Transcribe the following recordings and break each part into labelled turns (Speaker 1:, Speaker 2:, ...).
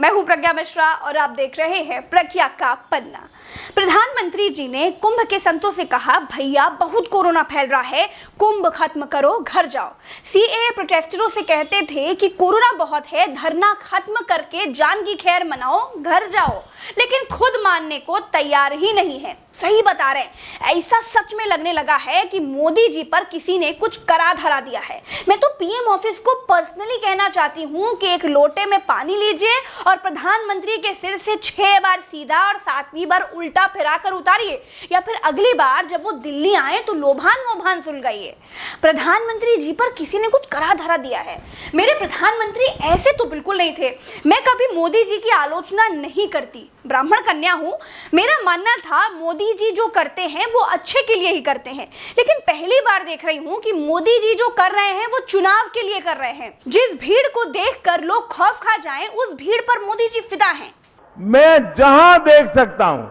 Speaker 1: मैं हूं प्रज्ञा मिश्रा और आप देख रहे हैं प्रज्ञा का पन्ना। प्रधानमंत्री जी ने कुंभ के संतों से कहा, भैया बहुत कोरोना फैल रहा है, कुंभ खत्म करो, घर जाओ। सीएए प्रोटेस्टरों से कहते थे कि कोरोना बहुत है, धरना खत्म करके जान की खैर मनाओ, घर जाओ, लेकिन खुद मानने को तैयार ही नहीं है। सही बता रहे हैं, ऐसा सच में लगने लगा है कि मोदी जी पर किसी ने कुछ करा धरा दिया है। मैं तो पीएम ऑफिस को पर्सनली कहना चाहती हूँ कि एक लोटे में पानी लीजिए और प्रधानमंत्री के सिर से 6 बार सीधा और 7वीं बार उल्टा फिराकर उतारिए, या फिर अगली बार जब वो दिल्ली आए तो लोभान वोभान सुलगाइए। प्रधानमंत्री जी पर किसी ने कुछ करा धरा दिया है। मेरे प्रधानमंत्री ऐसे तो बिल्कुल नहीं थे। मैं कभी मोदी जी की आलोचना नहीं करती, ब्राह्मण कन्या हूं। मेरा मानना था मोदी जी जो करते हैं वो अच्छे के लिए ही करते हैं, लेकिन पहली बार देख रही हूं कि मोदी जी जो कर रहे हैं वो चुनाव के लिए कर रहे हैं। जिस भीड़ को देखकर लोग खौफ खा जाएं, उस भीड़ पर मोदी जी फिदा हैं।
Speaker 2: मैं जहां देख सकता हूं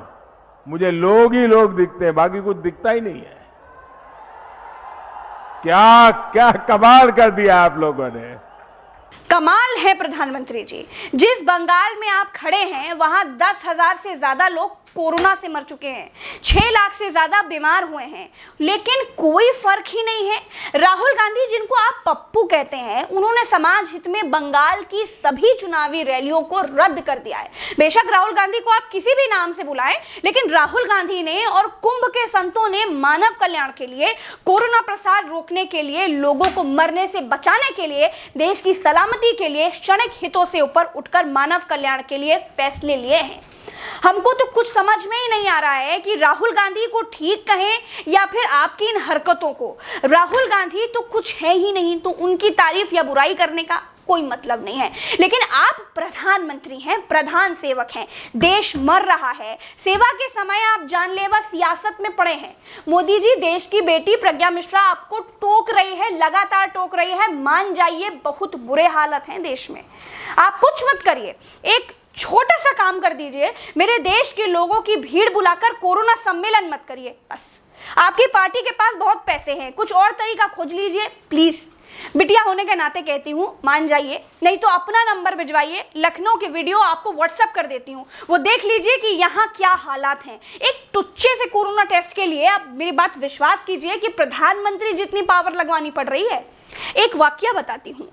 Speaker 2: मुझे लोग ही लोग दिखते हैं, बाकी कुछ दिखता ही नहीं है। क्या क्या कमाल कर दिया आप लोगों ने।
Speaker 1: कमाल है प्रधानमंत्री जी। जिस बंगाल में आप खड़े हैं वहां 10,000 से ज्यादा लोग कोरोना से मर चुके हैं, 6 लाख से ज्यादा बीमार हुए हैं, लेकिन कोई फर्क ही नहीं है। राहुल गांधी, जिनको आप पप्पू कहते हैं, उन्होंने समाज हित में बंगाल की सभी चुनावी रैलियों को रद्द कर दिया है। बेशक राहुल गांधी को आप किसी भी नाम से बुलाएं, लेकिन राहुल गांधी ने और कुंभ के संतों ने मानव कल्याण के लिए, कोरोना प्रसार रोकने के लिए, लोगों को मरने से बचाने के लिए, देश की सलामती के लिए, क्षणिक हितों से ऊपर उठकर मानव कल्याण के लिए फैसले लिए हैं। हमको तो कुछ समझ में ही नहीं आ रहा है कि राहुल गांधी को ठीक कहें या फिर आपकी इन हरकतों को। राहुल गांधी तो कुछ है ही नहीं, तो उनकी तारीफ या बुराई करने का कोई मतलब नहीं है। लेकिन आप प्रधानमंत्री हैं, प्रधान सेवक हैं, देश मर रहा है, सेवा के समय आप जानलेवा सियासत में पड़े हैं। मोदी जी, देश की बेटी प्रज्ञा मिश्रा आपको टोक रही है, लगातार टोक रही है, मान जाइए, बहुत बुरे हालत हैं देश में। आप कुछ मत करिए, एक छोटा सा काम कर दीजिए, मेरे देश के लोगों की भीड़ बुलाकर कोरोना सम्मेलन मत करिए। बस आपकी पार्टी के पास बहुत पैसे हैं, कुछ और तरीका खोज लीजिए प्लीज। बिटिया होने के नाते कहती हूँ, मान जाइए, नहीं तो अपना नंबर भिजवाइए, लखनऊ की वीडियो आपको व्हाट्सएप कर देती हूँ, वो देख लीजिए कि यहाँ क्या हालात हैं। एक टुच्चे से कोरोना टेस्ट के लिए आप मेरी बात विश्वास कीजिए कि प्रधानमंत्री जितनी पावर लगवानी पड़ रही है। एक वाकया बताती हूँ।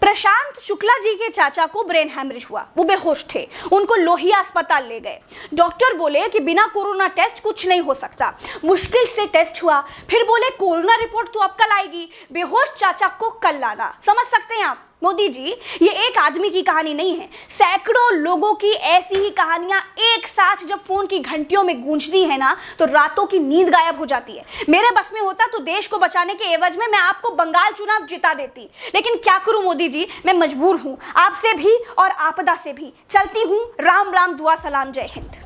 Speaker 1: प्रशांत शुक्ला जी के चाचा को ब्रेन हैमरेज हुआ, वो बेहोश थे, उनको लोहिया अस्पताल ले गए। डॉक्टर बोले कि बिना कोरोना टेस्ट कुछ नहीं हो सकता। मुश्किल से टेस्ट हुआ, फिर बोले कोरोना रिपोर्ट तो अब कल आएगी, बेहोश चाचा को कल लाना। समझ सकते हैं आप मोदी जी, ये एक आदमी की कहानी नहीं है, सैकड़ों लोगों की ऐसी ही कहानियां एक साथ जब फोन की घंटियों में गूंजती है ना, तो रातों की नींद गायब हो जाती है। मेरे बस में होता तो देश को बचाने के एवज में मैं आपको बंगाल चुनाव जिता देती, लेकिन क्या करूं मोदी जी, मैं मजबूर हूं, आपसे भी और आपदा से भी। चलती हूं, राम राम, दुआ सलाम, जय हिंद।